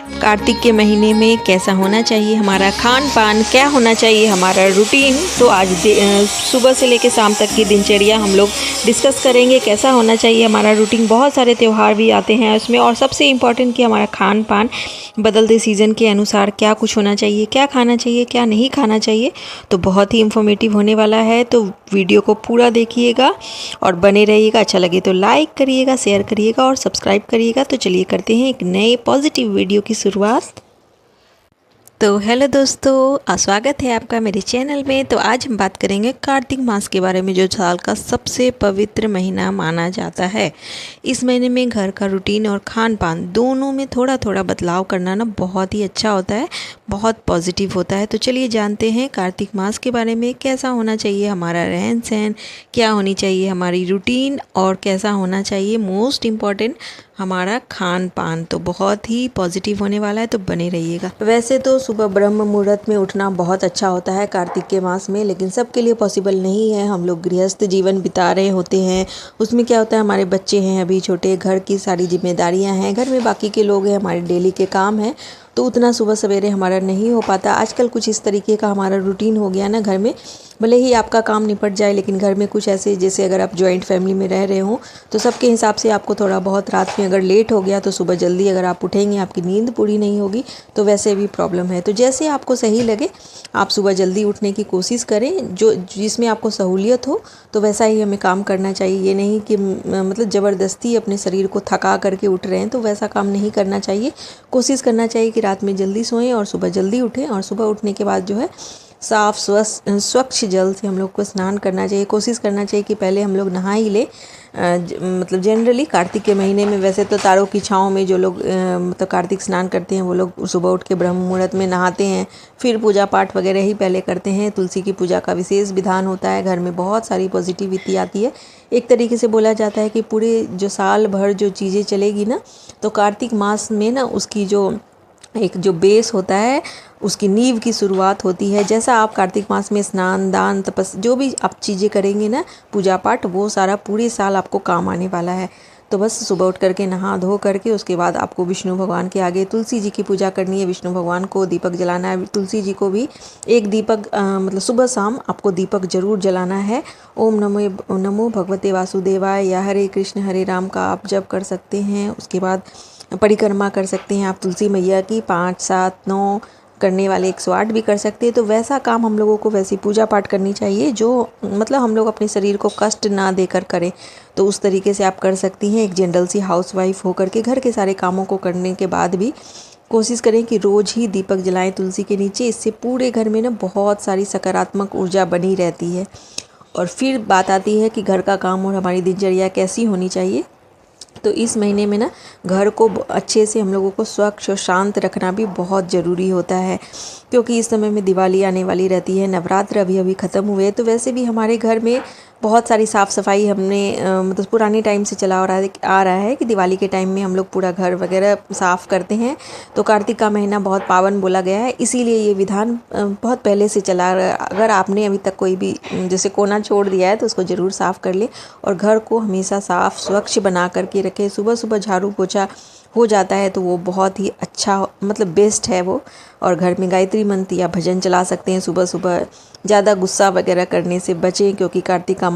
कार्तिक के महीने में कैसा होना चाहिए हमारा खान पान, क्या होना चाहिए हमारा रूटीन। तो आज सुबह से लेकर शाम तक की दिनचर्या हम लोग डिस्कस करेंगे, कैसा होना चाहिए हमारा रूटीन। बहुत सारे त्यौहार भी आते हैं उसमें, और सबसे इम्पॉर्टेंट कि हमारा खान पान बदलते सीज़न के अनुसार क्या कुछ होना चाहिए, क्या खाना चाहिए, क्या नहीं खाना चाहिए। तो बहुत ही इन्फॉर्मेटिव होने वाला है, तो वीडियो को पूरा देखिएगा और बने रहिएगा। अच्छा लगे तो लाइक करिएगा, शेयर करिएगा और सब्सक्राइब करिएगा। तो चलिए करते हैं एक नए पॉजिटिव वीडियो की शुरुआत। तो हेलो दोस्तों, स्वागत है आपका मेरे चैनल में। तो आज हम बात करेंगे कार्तिक मास के बारे में, जो साल का सबसे पवित्र महीना माना जाता है। इस महीने में घर का रूटीन और खान पान दोनों में थोड़ा थोड़ा बदलाव करना ना बहुत ही अच्छा होता है, बहुत पॉजिटिव होता है। तो चलिए जानते हैं कार्तिक मास के बारे में, कैसा होना चाहिए हमारा रहन सहन, क्या होनी चाहिए हमारी रूटीन और कैसा होना चाहिए मोस्ट इम्पॉर्टेंट हमारा खान पान। तो बहुत ही पॉजिटिव होने वाला है, तो बने रहिएगा। वैसे तो सुबह ब्रह्म मुहूर्त में उठना बहुत अच्छा होता है कार्तिक के मास में, लेकिन सबके लिए पॉसिबल नहीं है। हम लोग गृहस्थ जीवन बिता रहे होते हैं, उसमें क्या होता है हमारे बच्चे हैं अभी छोटे, घर की सारी जिम्मेदारियां हैं, घर में बाकी के लोग हैं, हमारे डेली के काम हैं, तो उतना सुबह सवेरे हमारा नहीं हो पाता। आजकल कुछ इस तरीके का हमारा रूटीन हो गया ना घर में, भले ही आपका काम निपट जाए लेकिन घर में कुछ ऐसे, जैसे अगर आप जॉइंट फैमिली में रह रहे हो तो सबके हिसाब से आपको थोड़ा बहुत रात में अगर लेट हो गया तो सुबह जल्दी अगर आप उठेंगे, आपकी नींद पूरी नहीं होगी तो वैसे भी प्रॉब्लम है। तो जैसे आपको सही लगे आप सुबह जल्दी उठने की कोशिश करें, जो जिसमें आपको सहूलियत हो तो वैसा ही हमें काम करना चाहिए। ये नहीं कि मतलब ज़बरदस्ती अपने शरीर को थका करके उठ रहे हैं, तो वैसा काम नहीं करना चाहिए। कोशिश करना चाहिए कि रात में जल्दी सोएं और सुबह जल्दी उठें, और सुबह उठने के बाद जो है साफ़ स्वच्छ जल से हम लोग को स्नान करना चाहिए। कोशिश करना चाहिए कि पहले हम लोग नहा ही ले। मतलब जनरली कार्तिक के महीने में वैसे तो तारों की छाँव में जो लोग मतलब कार्तिक स्नान करते हैं वो लोग सुबह उठ के ब्रह्म मुहूर्त में नहाते हैं, फिर पूजा पाठ वगैरह ही पहले करते हैं। तुलसी की पूजा का विशेष विधान होता है, घर में बहुत सारी पॉजिटिविटी आती है। एक तरीके से बोला जाता है कि पूरे जो साल भर जो चीज़ें चलेगी ना, तो कार्तिक मास में ना उसकी जो एक जो बेस होता है, उसकी नींव की शुरुआत होती है। जैसा आप कार्तिक मास में स्नान दान तपस जो भी आप चीज़ें करेंगे ना, पूजा पाठ, वो सारा पूरे साल आपको काम आने वाला है। तो बस सुबह उठ करके नहा धो करके उसके बाद आपको विष्णु भगवान के आगे तुलसी जी की पूजा करनी है। विष्णु भगवान को दीपक जलाना है, तुलसी जी को भी एक दीपक मतलब सुबह शाम आपको दीपक जरूर जलाना है। ओम नमो भगवते वासुदेवाय या हरे कृष्ण हरे राम का आप जप कर सकते हैं। उसके बाद परिक्रमा कर सकते हैं आप तुलसी मैया की, 5 7 9 करने वाले 108 भी कर सकते हैं। तो वैसा काम हम लोगों को, वैसी पूजा पाठ करनी चाहिए जो मतलब हम लोग अपने शरीर को कष्ट ना देकर करें। तो उस तरीके से आप कर सकती हैं। एक जनरल सी हाउसवाइफ होकर के घर के सारे कामों को करने के बाद भी कोशिश करें कि रोज़ ही दीपक जलाएं तुलसी के नीचे। इससे पूरे घर में ना बहुत सारी सकारात्मक ऊर्जा बनी रहती है। और फिर बात आती है कि घर का काम और हमारी दिनचर्या कैसी होनी चाहिए। तो इस महीने में ना घर को अच्छे से हम लोगों को स्वच्छ और शांत रखना भी बहुत ज़रूरी होता है, क्योंकि इस समय में दिवाली आने वाली रहती है, नवरात्र अभी अभी ख़त्म हुए। तो वैसे भी हमारे घर में बहुत सारी साफ़ सफाई हमने मतलब पुराने टाइम से चला आ रहा है कि दिवाली के टाइम में हम लोग पूरा घर वगैरह साफ़ करते हैं। तो कार्तिक का महीना बहुत पावन बोला गया है, इसीलिए ये विधान बहुत पहले से चला आ रहा है। अगर आपने अभी तक कोई भी जैसे कोना छोड़ दिया है तो उसको ज़रूर साफ़ कर ले, और घर को हमेशा साफ़ स्वच्छ बना करके रखें। सुबह सुबह झाड़ू पोछा हो जाता है तो वो बहुत ही अच्छा मतलब बेस्ट है वो। और घर में गायत्री मंत्र या भजन चला सकते हैं सुबह सुबह। ज़्यादा गुस्सा वगैरह करने से बचें, क्योंकि कार्तिक का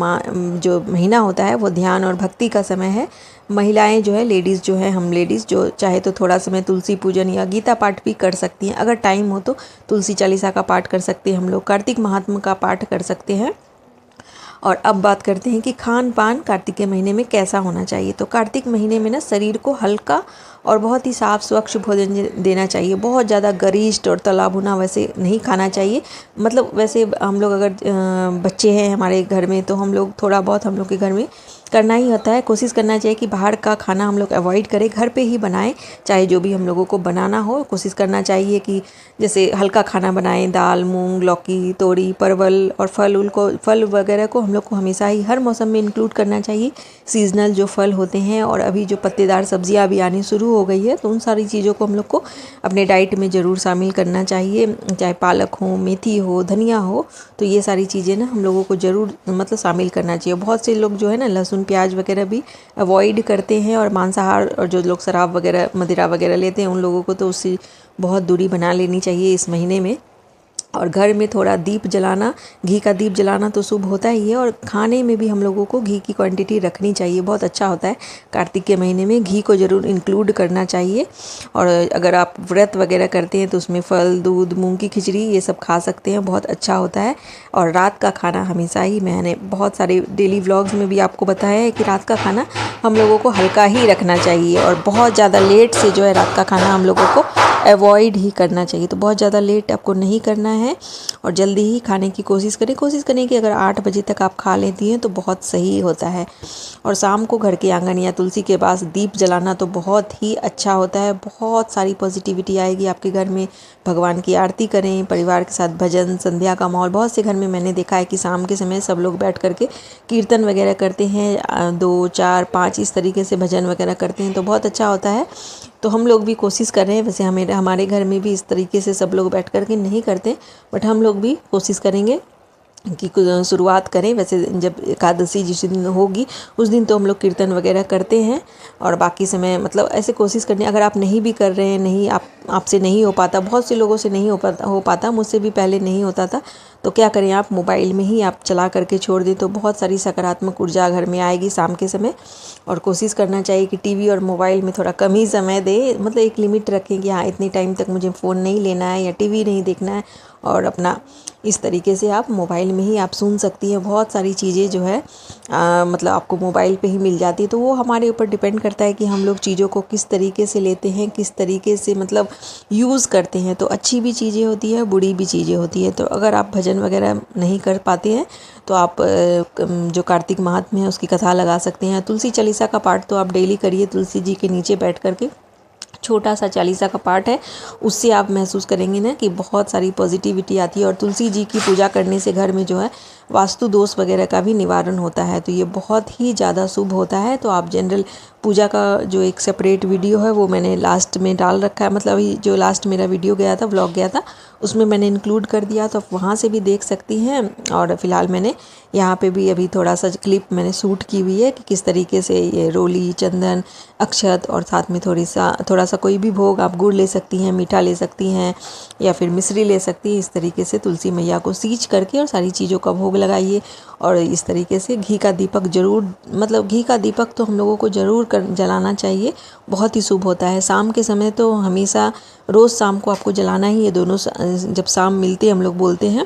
जो महीना होता है वो ध्यान और भक्ति का समय है। महिलाएं जो है, लेडीज़ जो है, हम लेडीज़ जो चाहे तो थोड़ा समय तुलसी पूजन या गीता पाठ भी कर सकती हैं। अगर टाइम हो तो तुलसी चालीसा का पाठ कर सकते हैं हम लोग, कार्तिक महात्म्य का पाठ कर सकते हैं। और अब बात करते हैं कि खान पान कार्तिक के महीने में कैसा होना चाहिए। तो कार्तिक महीने में ना शरीर को हल्का और बहुत ही साफ़ स्वच्छ भोजन देना चाहिए। बहुत ज़्यादा गरिष्ठ और तला भुना वैसे नहीं खाना चाहिए। मतलब वैसे हम लोग अगर बच्चे हैं हमारे घर में तो हम लोग थोड़ा बहुत हम लोग के घर में करना ही होता है। कोशिश करना चाहिए कि बाहर का खाना हम लोग अवॉइड करें, घर पे ही बनाएं, चाहे जो भी हम लोगों को बनाना हो। कोशिश करना चाहिए कि जैसे हल्का खाना बनाएं, दाल मूंग लौकी तोरी परवल, और फल वगैरह को हम लोग को हमेशा ही हर मौसम में इंक्लूड करना चाहिए। सीजनल जो फल होते हैं, और अभी जो पत्तेदार सब्जियां भी आनी शुरू हो गई है, तो उन सारी चीज़ों को हम लोग को अपने डाइट में ज़रूर शामिल करना चाहिए। चाहे पालक हो, मेथी हो, धनिया हो, तो ये सारी चीज़ें ना हम लोगों को ज़रूर मतलब शामिल करना चाहिए। बहुत से लोग जो है ना लहसुन लहसुन प्याज वगैरह भी अवॉइड करते हैं। और मांसाहार और जो लोग शराब वगैरह मदिरा वगैरह लेते हैं उन लोगों को तो उससे बहुत दूरी बना लेनी चाहिए इस महीने में। और घर में थोड़ा दीप जलाना, घी का दीप जलाना तो शुभ होता ही है। और खाने में भी हम लोगों को घी की क्वांटिटी रखनी चाहिए, बहुत अच्छा होता है। कार्तिक के महीने में घी को ज़रूर इंक्लूड करना चाहिए। और अगर आप व्रत वगैरह करते हैं तो उसमें फल, दूध, मूंग की खिचड़ी ये सब खा सकते हैं, बहुत अच्छा होता है। और रात का खाना हमेशा ही, मैंने बहुत सारे डेली व्लॉग्स में भी आपको बताया है कि रात का खाना हम लोगों को हल्का ही रखना चाहिए। और बहुत ज़्यादा लेट से जो है रात का खाना हम लोगों को अवॉइड ही करना चाहिए। तो बहुत ज़्यादा लेट आपको नहीं करना है और जल्दी ही खाने की कोशिश करें कि अगर 8 बजे तक आप खा लेती हैं तो बहुत सही होता है। और शाम को घर के आंगन या तुलसी के पास दीप जलाना तो बहुत ही अच्छा होता है, बहुत सारी पॉजिटिविटी आएगी आपके घर में। भगवान की आरती करें, परिवार के साथ भजन संध्या का माहौल। बहुत से घर में मैंने देखा है कि शाम के समय सब लोग बैठ करके कीर्तन वगैरह करते हैं, 2, 4, 5 इस तरीके से भजन वगैरह करते हैं, तो बहुत अच्छा होता है। तो हम लोग भी कोशिश कर रहे हैं, वैसे हमारे घर में भी इस तरीके से सब लोग बैठ कर के नहीं करते, बट हम लोग भी कोशिश करेंगे कि शुरुआत करें। वैसे जब एकादशी जिस दिन होगी उस दिन तो हम लोग कीर्तन वगैरह करते हैं। और बाकी समय मतलब ऐसे कोशिश करनी, अगर आप नहीं भी कर रहे हैं, नहीं आपसे नहीं हो पाता, बहुत से लोगों से नहीं हो पाता, मुझसे भी पहले नहीं होता था, तो क्या करें, आप मोबाइल में ही आप चला करके छोड़ दें तो बहुत सारी सकारात्मक ऊर्जा घर में आएगी शाम के समय। और कोशिश करना चाहिए कि टीवी और मोबाइल में थोड़ा कम ही समय दें, मतलब एक लिमिट रखें कि हाँ इतनी टाइम तक मुझे फ़ोन नहीं लेना है या टीवी नहीं देखना है। और अपना इस तरीके से आप मोबाइल में ही आप सुन सकती हैं, बहुत सारी चीज़ें जो है मतलब आपको मोबाइल पे ही मिल जाती है। तो वो हमारे ऊपर डिपेंड करता है कि हम लोग चीज़ों को किस तरीके से लेते हैं, किस तरीके से मतलब यूज़ करते हैं। तो अच्छी भी चीज़ें होती है, बुरी भी चीज़ें होती है। तो अगर आप भजन वगैरह नहीं कर पाते हैं तो आप जो कार्तिक महात्म्य है उसकी कथा लगा सकते हैं। तुलसी चालीसा का पाठ तो आप डेली करिए, तुलसी जी के नीचे बैठ करके छोटा सा चालीसा का पाठ है, उससे आप महसूस करेंगे ना कि बहुत सारी पॉजिटिविटी आती है। और तुलसी जी की पूजा करने से घर में जो है वास्तु दोष वगैरह का भी निवारण होता है, तो ये बहुत ही ज़्यादा शुभ होता है। तो आप जनरल पूजा का जो एक सेपरेट वीडियो है वो मैंने लास्ट में डाल रखा है, मतलब अभी जो लास्ट मेरा वीडियो गया था, व्लॉग गया था, उसमें मैंने इंक्लूड कर दिया, तो आप वहाँ से भी देख सकती हैं। और फिलहाल मैंने यहाँ पे भी अभी थोड़ा सा क्लिप मैंने शूट की हुई है कि किस तरीके से ये रोली, चंदन, अक्षत और साथ में थोड़ा सा कोई भी भोग, आप गुड़ ले सकती हैं, मीठा ले सकती हैं या फिर मिश्री ले सकती हैं। इस तरीके से तुलसी मैया को सींच करके और सारी चीज़ों का भोग लगाइए। और इस तरीके से घी का दीपक ज़रूर, मतलब घी का दीपक तो हम लोगों को ज़रूर जलाना चाहिए, बहुत ही शुभ होता है। शाम के समय तो हमेशा रोज़ शाम को आपको जलाना ही है, दोनों जब शाम मिलते हम लोग बोलते हैं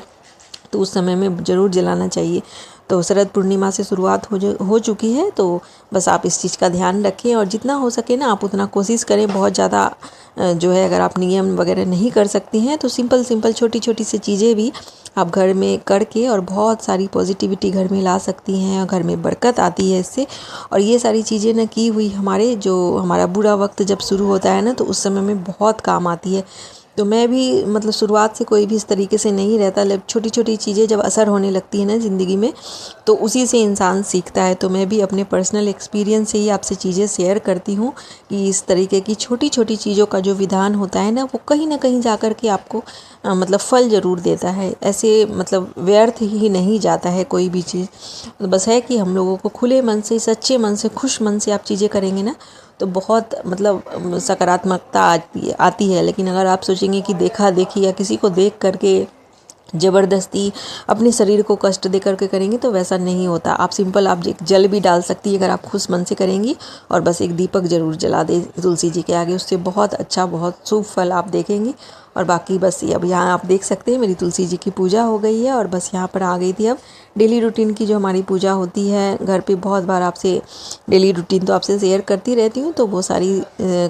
तो उस समय में ज़रूर जलाना चाहिए। तो शरद पूर्णिमा से शुरुआत हो चुकी है, तो बस आप इस चीज़ का ध्यान रखें और जितना हो सके ना आप उतना कोशिश करें। बहुत ज़्यादा जो है अगर आप नियम वगैरह नहीं कर सकती हैं तो सिंपल छोटी छोटी सी चीज़ें भी आप घर में करके और बहुत सारी पॉजिटिविटी घर में ला सकती हैं और घर में बरकत आती है इससे। और ये सारी चीज़ें ना की हुई हमारा बुरा वक्त जब शुरू होता है ना तो उस समय में बहुत काम आती है। तो मैं भी मतलब शुरुआत से कोई भी इस तरीके से नहीं रहता, छोटी छोटी चीज़ें जब असर होने लगती है ना ज़िंदगी में तो उसी से इंसान सीखता है। तो मैं भी अपने पर्सनल एक्सपीरियंस से ही आपसे चीज़ें शेयर करती हूँ कि इस तरीके की छोटी छोटी चीज़ों का जो विधान होता है ना वो कहीं ना कहीं जा कर के आपको मतलब फल ज़रूर देता है। ऐसे मतलब व्यर्थ ही नहीं जाता है कोई भी चीज़। बस है कि हम लोगों को खुले मन से, सच्चे मन से, खुश मन से आप चीज़ें करेंगे ना तो बहुत मतलब सकारात्मकता आती है। लेकिन अगर आप सोचेंगे कि देखा देखी या किसी को देख करके ज़बरदस्ती अपने शरीर को कष्ट दे करके करेंगे तो वैसा नहीं होता। आप सिंपल आप एक जल भी डाल सकती है अगर आप खुश मन से करेंगी और बस एक दीपक ज़रूर जला दे तुलसी जी के आगे, उससे बहुत अच्छा, बहुत शुभ फल आप देखेंगी। और बाकी बस ये अब यहाँ आप देख सकते हैं मेरी तुलसी जी की पूजा हो गई है और बस यहाँ पर आ गई थी। अब डेली रूटीन की जो हमारी पूजा होती है घर पे, बहुत बार आपसे डेली रूटीन तो आपसे शेयर करती रहती हूँ तो वो सारी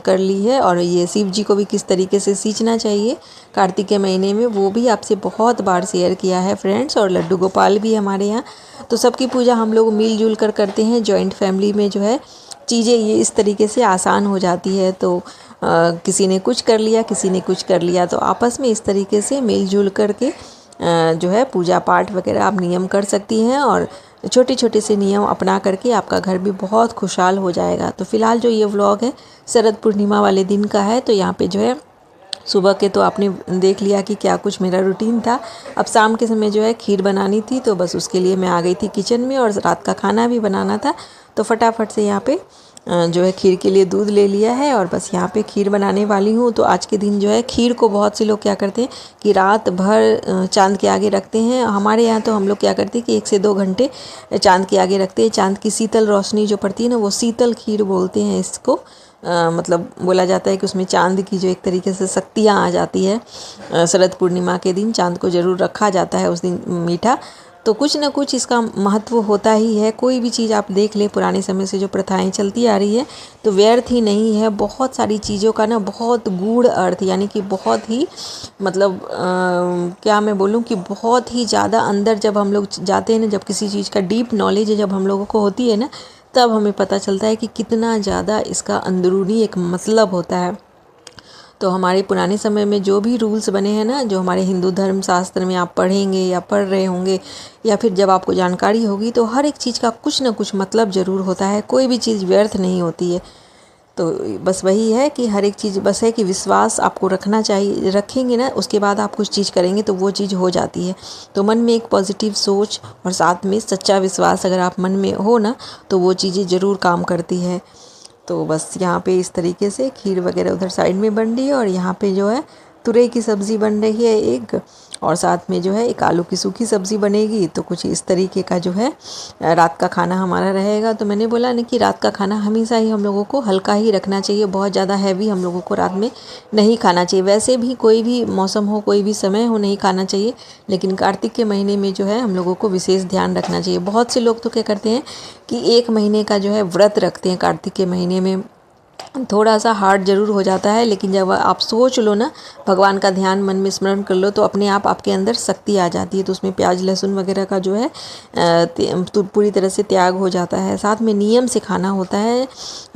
कर ली है। और ये शिव जी को भी किस तरीके से सींचना चाहिए कार्तिक के महीने में वो भी आपसे बहुत बार शेयर किया है फ्रेंड्स। और लड्डू गोपाल भी हमारे यहाँ, तो सबकी पूजा हम लोग मिलजुल कर करते हैं। जॉइंट फैमिली में जो है चीज़ें ये इस तरीके से आसान हो जाती है। तो किसी ने कुछ कर लिया, किसी ने कुछ कर लिया, तो आपस में इस तरीके से मिलजुल करके जो है पूजा पाठ वगैरह आप नियम कर सकती हैं और छोटे छोटे से नियम अपना करके आपका घर भी बहुत खुशहाल हो जाएगा। तो फिलहाल जो ये व्लॉग है शरद पूर्णिमा वाले दिन का है, तो यहाँ पे जो है सुबह के तो आपने देख लिया कि क्या कुछ मेरा रूटीन था। अब शाम के समय जो है खीर बनानी थी, तो बस उसके लिए मैं आ गई थी किचन में, और रात का खाना भी बनाना था। तो फटाफट से यहाँ पे जो है खीर के लिए दूध ले लिया है, और बस यहाँ पे खीर बनाने वाली हूँ। तो आज के दिन जो है खीर को बहुत से लोग क्या करते हैं कि रात भर चांद के आगे रखते हैं। हमारे यहाँ तो हम लोग क्या करते हैं कि 1 से 2 घंटे चांद के आगे रखते हैं। चांद की शीतल रोशनी जो पड़ती है ना, वो शीतल खीर बोलते हैं इसको। मतलब बोला जाता है कि उसमें चांद की जो एक तरीके से शक्तियाँ आ जाती है। शरद पूर्णिमा के दिन चांद को ज़रूर रखा जाता है उस दिन मीठा। तो कुछ ना कुछ इसका महत्व होता ही है। कोई भी चीज़ आप देख लें, पुराने समय से जो प्रथाएं चलती आ रही है, तो व्यर्थ ही नहीं है। बहुत सारी चीज़ों का ना बहुत गूढ़ अर्थ, यानी कि बहुत ही मतलब क्या मैं बोलूँ कि बहुत ही ज़्यादा अंदर जब हम लोग जाते हैं ना, जब किसी चीज़ का डीप नॉलेज जब हम लोगों को होती है ना, तब हमें पता चलता है कि कितना ज़्यादा इसका अंदरूनी एक मतलब होता है। तो हमारे पुराने समय में जो भी रूल्स बने हैं ना, जो हमारे हिंदू धर्म शास्त्र में आप पढ़ेंगे या पढ़ रहे होंगे, या फिर जब आपको जानकारी होगी, तो हर एक चीज़ का कुछ ना कुछ मतलब ज़रूर होता है। कोई भी चीज़ व्यर्थ नहीं होती है। तो बस वही है कि हर एक चीज़ बस है कि विश्वास आपको रखना चाहिए। रखेंगे ना, उसके बाद आप कुछ चीज़ करेंगे तो वो चीज़ हो जाती है। तो मन में एक पॉजिटिव सोच और साथ में सच्चा विश्वास अगर आप मन में हो ना, तो वो चीज़ें ज़रूर काम करती है। तो बस यहाँ पे इस तरीके से खीर वगैरह उधर साइड में बन रही है, और यहाँ पे जो है तुरई की सब्ज़ी बन रही है एक, और साथ में जो है एक आलू की सूखी सब्ज़ी बनेगी। तो कुछ इस तरीके का जो है रात का खाना हमारा रहेगा। तो मैंने बोला ना कि रात का खाना हमेशा ही हम लोगों को हल्का ही रखना चाहिए। बहुत ज़्यादा हैवी हम लोगों को रात में नहीं खाना चाहिए। वैसे भी कोई भी मौसम हो, कोई भी समय हो, नहीं खाना चाहिए। लेकिन कार्तिक के महीने में जो है हम लोगों को विशेष ध्यान रखना चाहिए। बहुत से लोग तो क्या करते हैं कि 1 महीने का जो है व्रत रखते हैं कार्तिक के महीने में। थोड़ा सा हार्ड ज़रूर हो जाता है, लेकिन जब आप सोच लो ना, भगवान का ध्यान मन में स्मरण कर लो, तो अपने आप आपके अंदर शक्ति आ जाती है। तो उसमें प्याज लहसुन वगैरह का जो है तो पूरी तरह से त्याग हो जाता है। साथ में नियम से खाना होता है,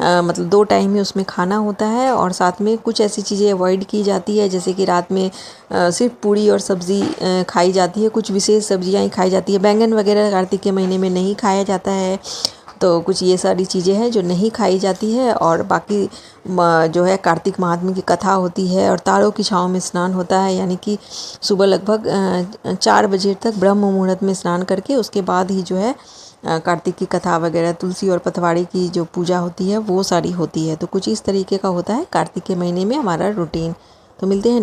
मतलब 2 टाइम ही उसमें खाना होता है। और साथ में कुछ ऐसी चीज़ें अवॉइड की जाती है, जैसे कि रात में सिर्फ पूड़ी और सब्ज़ी खाई जाती है। कुछ विशेष सब्जियाँ ही खाई जाती है। बैंगन वगैरह कार्तिक के महीने में नहीं खाया जाता है। तो कुछ ये सारी चीज़ें हैं जो नहीं खाई जाती है। और बाकी जो है कार्तिक महात्म्य की कथा होती है, और तारों की छाँव में स्नान होता है, यानी कि सुबह लगभग 4 बजे तक ब्रह्म मुहूर्त में स्नान करके उसके बाद ही जो है कार्तिक की कथा वगैरह, तुलसी और पतवाड़ी की जो पूजा होती है वो सारी होती है। तो कुछ इस तरीके का होता है कार्तिक के महीने में हमारा रूटीन। तो मिलते हैं